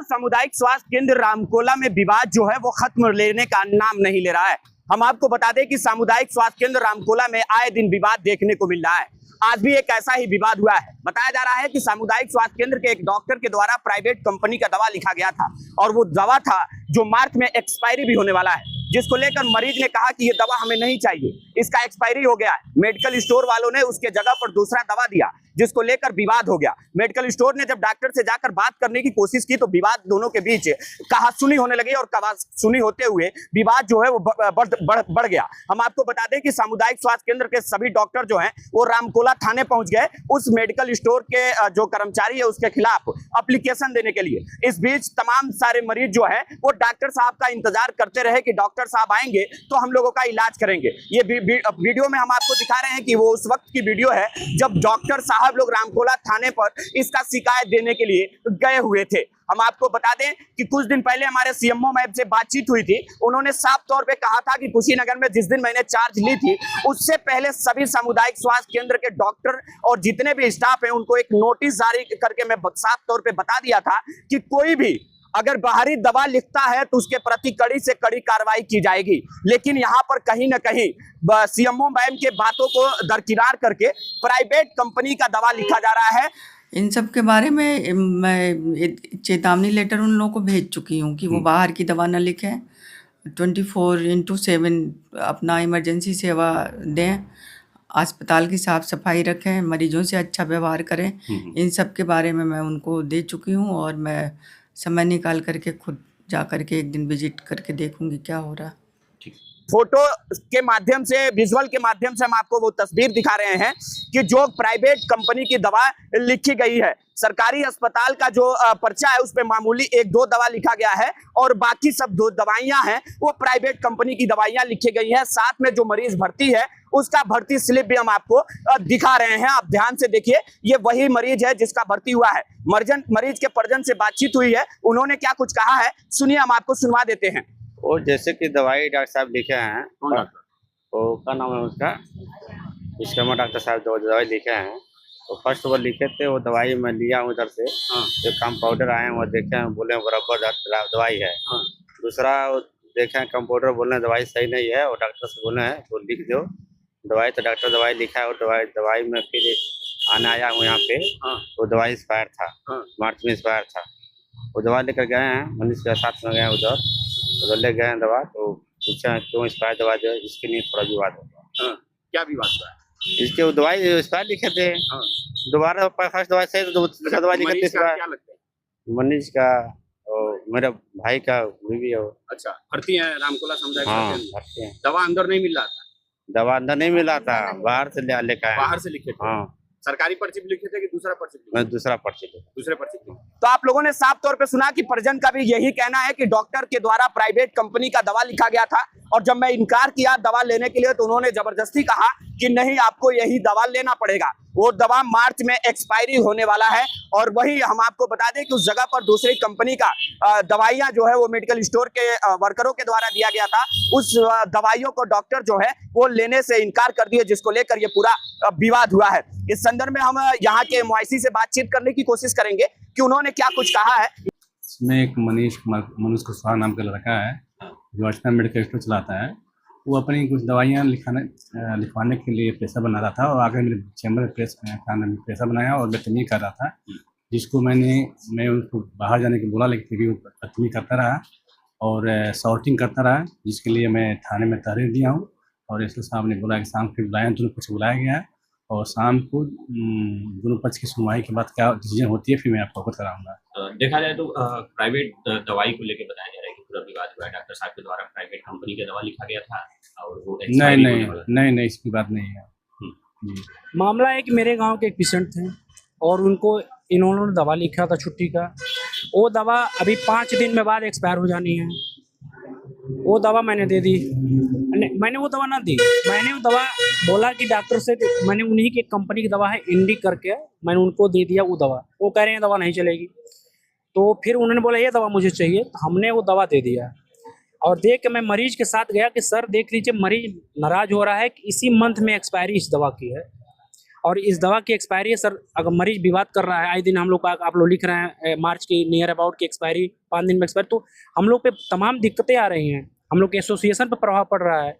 दोस्तों, सामुदायिक स्वास्थ्य केंद्र रामकोला में विवाद जो है वो खत्म लेने का नाम नहीं ले रहा है। हम आपको बता दें कि सामुदायिक स्वास्थ्य केंद्र रामकोला में आए दिन विवाद देखने को मिल रहा है। आज भी एक ऐसा ही विवाद हुआ है। बताया जा रहा है कि सामुदायिक स्वास्थ्य केंद्र के एक डॉक्टर के द्वारा प्राइवेट कंपनी का दवा लिखा गया था और वो दवा था जो मार्च में एक्सपायरी भी होने वाला है, जिसको लेकर मरीज ने कहा कि ये दवा हमें नहीं चाहिए, इसका एक्सपायरी हो गया है। मेडिकल स्टोर वालों ने उसके जगह पर दूसरा दवा दिया, जिसको लेकर विवाद हो गया। मेडिकल स्टोर ने जब डॉक्टर से जाकर बात करने की कोशिश की तो विवाद दोनों के बीच कहासुनी होने लगी और कहासुनी होते हुए विवाद जो है वो बढ़ गया। हम आपको बता दें कि सामुदायिक स्वास्थ्य केंद्र के सभी डॉक्टर जो हैं वो रामकोला थाने पहुंच गए उस मेडिकल स्टोर के जो कर्मचारी है उसके खिलाफ एप्लीकेशन देने के लिए। इस बीच तमाम सारे मरीज जो है वो डॉक्टर साहब का इंतजार करते रहे कि डॉक्टर साहब आएंगे तो हम लोगों का इलाज करेंगे। ये वीडियो में हम आपको दिखा रहे हैं कि वो उस वक्त की वीडियो है जब डॉक्टर साहब लोग रामकोला थाने पर इसका शिकायत देने के लिए गए हुए थे। हम आपको बता दें कि कुछ दिन पहले हमारे सीएमओ मैम से बातचीत हुई थी। उन्होंने साफ तौर पे कहा था कि कुशीनगर में जिस दिन मैंने चार्ज ली थी उससे पहले सभी सामुदायिक स्वास्थ्य केंद्र के डॉक्टर और जितने भी स्टाफ हैं उनको एक नोटिस जारी करके मैं साफ तौर पे बता दिया था कि कोई भी अगर बाहरी दवा लिखता है तो उसके प्रति कड़ी से कड़ी कार्रवाई की जाएगी। लेकिन यहाँ पर कहीं ना कहीं सीएमओ मैम के बातों को दरकिनार करके प्राइवेट कंपनी का दवा लिखा जा रहा है। इन सब के बारे में मैं चेतावनी लेटर उन लोगों को भेज चुकी हूँ कि वो बाहर की दवा न लिखें, 24/7 अपना इमरजेंसी सेवा दें, अस्पताल की साफ़ सफाई रखें, मरीजों से अच्छा व्यवहार करें। इन सब के बारे में मैं उनको दे चुकी हूँ और मैं समय निकाल करके खुद जा करके एक दिन विजिट करके देखूंगी क्या हो रहा है। फोटो के माध्यम से, विजुअल के माध्यम से हम आपको वो तस्वीर दिखा रहे हैं कि जो प्राइवेट कंपनी की दवा लिखी गई है, सरकारी अस्पताल का जो पर्चा है उस पे मामूली 1-2 दवा लिखा गया है और बाकी सब 2 दवाइयां हैं वो प्राइवेट कंपनी की दवाइयां लिखी गई है। साथ में जो मरीज भर्ती है उसका भर्ती स्लिप भी हम आपको दिखा रहे हैं। आप ध्यान से देखिए, ये वही मरीज है जिसका भर्ती हुआ है। मरीज के परिजन से बातचीत हुई है, उन्होंने क्या कुछ कहा है सुनिए, हम आपको सुनवा देते हैं। और जैसे कि दवाई डॉक्टर साहब लिखे हैं, वो क्या नाम है उसका, विश्वकर्मा डॉक्टर साहब जो दवाई लिखे हैं तो फर्स्ट वो लिखे थे, वो दवाई मैं लिया उधर से। जो कंपाउंडर आए हैं वो देखे हैं, बोले बराबर दवाई है। दूसरा देखे हैं कंपाउंडर बोले दवाई सही नहीं है और डॉक्टर से बोले हैं तो लिख दो दवाई, तो डॉक्टर दवाई लिखा है और दवाई में फिर आने आया हूँ यहाँ पे तो दवाई एक्सपायर था, मार्च में एक्सपायर था। वो दवा लेकर गए हैं, मनीष के साथ में गए उधर ले गए हैं दवा, तो पूछा क्यों एक्सपायर दवा दे, इसके लिए थोड़ा विवाद होगा। क्या विवाद हुआ है? इसके वो दवाई एक्सपायर लिखे थे, दोबारा फर्स्ट दवाई सही तो दूसरा दवाई लिखे थे। मनीष का और मेरे भाई का बीवी है। अच्छा, भर्ती है रामकोला सामुदायिक हाँ भर्ती है। दवा अंदर नहीं मिल रहा था? दवा अंदर नहीं मिला था, बाहर से लेकर आए। बाहर से लिखे थे? हाँ। सरकारी पर्ची भी लिखे थे कि दूसरा पर्ची? मैं दूसरा पर्ची लिखा। दूसरे पर्ची। तो आप लोगों ने साफ तौर पे सुना कि परिजन का भी यही कहना है कि डॉक्टर के द्वारा प्राइवेट कंपनी का दवा लिखा गया था और जब मैं इनकार किया दवा लेने के लिए तो उन्होंने जबरदस्ती कहा कि नहीं, आपको यही दवा लेना पड़ेगा। वो दवा मार्च में एक्सपायरी होने वाला है और वही हम आपको बता दें कि उस जगह पर दूसरी कंपनी का दवाइयां जो है वो मेडिकल स्टोर के वर्करों के द्वारा दिया गया था। उस दवाइयों को डॉक्टर जो है वो लेने से इनकार कर दिए, जिसको लेकर ये पूरा विवाद हुआ है। इस संदर्भ में हम यहाँ के मुआइसी से बातचीत करने की कोशिश करेंगे कि उन्होंने क्या कुछ कहा है। इसमें एक मनीष कुशवाहा नाम का लड़का है जो अर्चना मेडिकल स्टोर चलाता है। वो अपनी कुछ दवाइयाँ लिखवाने के लिए पैसा बना रहा था और आगे मेरे चैम्बर में पैसा बनाया और बदतमीजी कर रहा था, जिसको मैं उनको बाहर जाने के बोला, लेकिन वो बदतमीजी करता रहा और शॉर्टिंग करता रहा, जिसके लिए मैं थाने में तहरीर दिया हूँ। और एसओ साहब ने बोला कि शाम को बुलाया, दोनों पक्ष बुलाया गया है और शाम को दोनों पक्ष की सुनवाई के बाद क्या डिसीजन होती है फिर मैं आपको अवगत कराऊंगा। देखा जाए तो प्राइवेट दवाई को लेकर बताया जा रहा है कि पूरा विवाद हुआ है, डॉक्टर साहब के द्वारा प्राइवेट कंपनी की दवा लिखा गया था और वो नहीं इसकी बात नहीं है। मामला है कि मेरे गांव के एक पेशेंट थे और उनको इन्होंने दवा लिखा था छुट्टी का। वो दवा अभी 5 दिन में बाद एक्सपायर हो जानी है। वो दवा मैंने दे दी, मैंने वो दवा ना दी, मैंने वो दवा बोला कि डॉक्टर से मैंने उन्हीं की कंपनी की दवा है इंडी करके, मैंने उनको दे दिया वो दवा। वो कह रहे हैं दवा नहीं चलेगी, तो फिर उन्होंने बोला ये दवा मुझे चाहिए, तो हमने वो दवा दे दिया। और देख के मैं मरीज के साथ गया कि सर देख लीजिए मरीज नाराज हो रहा है कि इसी मंथ में एक्सपायरी इस दवा की है। और इस दवा की एक्सपायरी है सर, अगर मरीज विवाद कर रहा है, आए दिन हम लोग आप लोग लिख रहे हैं मार्च की नियर अबाउट की एक्सपायरी 5 दिन में एक्सपायरी, तो हम लोग पे तमाम दिक्कतें आ रही हैं, हम लोग के एसोसिएशन पर प्रभाव पड़ रहा है।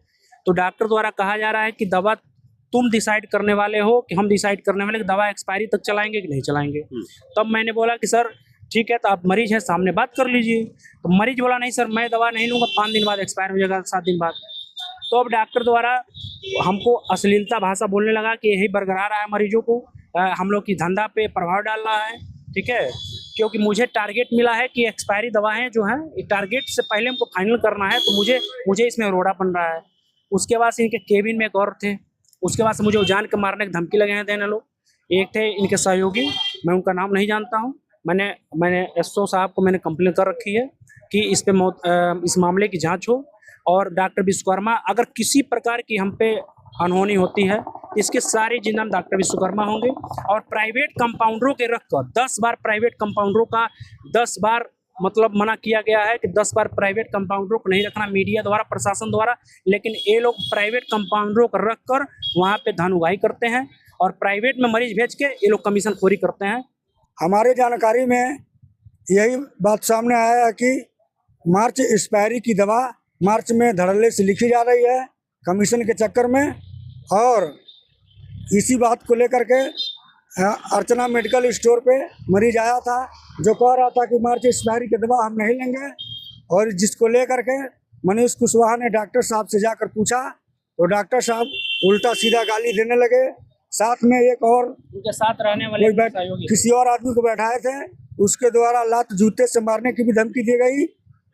तो डॉक्टर द्वारा कहा जा रहा है कि दवा तुम डिसाइड करने वाले हो कि हम डिसाइड करने वाले कि दवा एक्सपायरी तक चलाएंगे कि नहीं चलाएंगे। तब मैंने बोला कि सर ठीक है, तो आप मरीज हैं, सामने बात कर लीजिए। तो मरीज बोला नहीं सर, मैं दवा नहीं लूँगा, 5 दिन बाद एक्सपायर हो जाएगा, 7 दिन बाद। तो अब डॉक्टर द्वारा हमको अश्लीलता भाषा बोलने लगा कि यही बरकरार रहा है मरीजों को, हम लोग की धंधा पे प्रभाव डाल रहा है, ठीक है, क्योंकि मुझे टारगेट मिला है कि एक्सपायरी दवाएं जो हैं टारगेट से पहले हमको फाइनल करना है, तो मुझे इसमें रोड़ा बन रहा है। उसके बाद से इनके केबिन में एक और थे, उसके बाद से मुझे जान के मारने की धमकी लगे हैं देने लोग। एक थे इनके सहयोगी, मैं उनका नाम नहीं जानता हूँ, मैंने एसओ साहब को मैंने कंप्लेन कर रखी है कि इस मामले की जांच हो, और डॉक्टर विश्वकर्मा अगर किसी प्रकार की हम पे अनहोनी होती है, इसके सारे जिम्मेदार डॉक्टर विश्वकर्मा होंगे। और प्राइवेट कंपाउंडरों के रखकर 10 बार प्राइवेट कंपाउंडरों का 10 बार मतलब मना किया गया है कि 10 बार प्राइवेट कंपाउंडरों को नहीं रखना मीडिया द्वारा, प्रशासन द्वारा, लेकिन ये लोग प्राइवेट कंपाउंडरों को रख कर वहाँ पे धन उगाही करते हैं और प्राइवेट में मरीज भेज के ये लोग कमीशन खोरी करते हैं। हमारे जानकारी में यही बात सामने आया है कि मार्च एक्सपायरी की दवा मार्च में धड़ल्ले से लिखी जा रही है कमीशन के चक्कर में, और इसी बात को लेकर के अर्चना मेडिकल स्टोर पे मरीज आया था जो कह रहा था कि मार्च एक्सपायरी की दवा हम नहीं लेंगे, और जिसको लेकर के मनीष कुशवाहा ने डॉक्टर साहब से जाकर पूछा तो डॉक्टर साहब उल्टा सीधा गाली देने लगे। साथ में एक और उनके साथ रहने वाले किसी और आदमी को बैठाए थे, उसके द्वारा लात जूते से मारने की भी धमकी दी गई,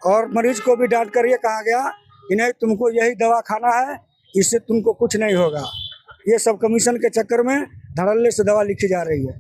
और मरीज को भी डांट कर ये कहा गया कि नहीं तुमको यही दवा खाना है, इससे तुमको कुछ नहीं होगा। ये सब कमीशन के चक्कर में धड़ल्ले से दवा लिखी जा रही है।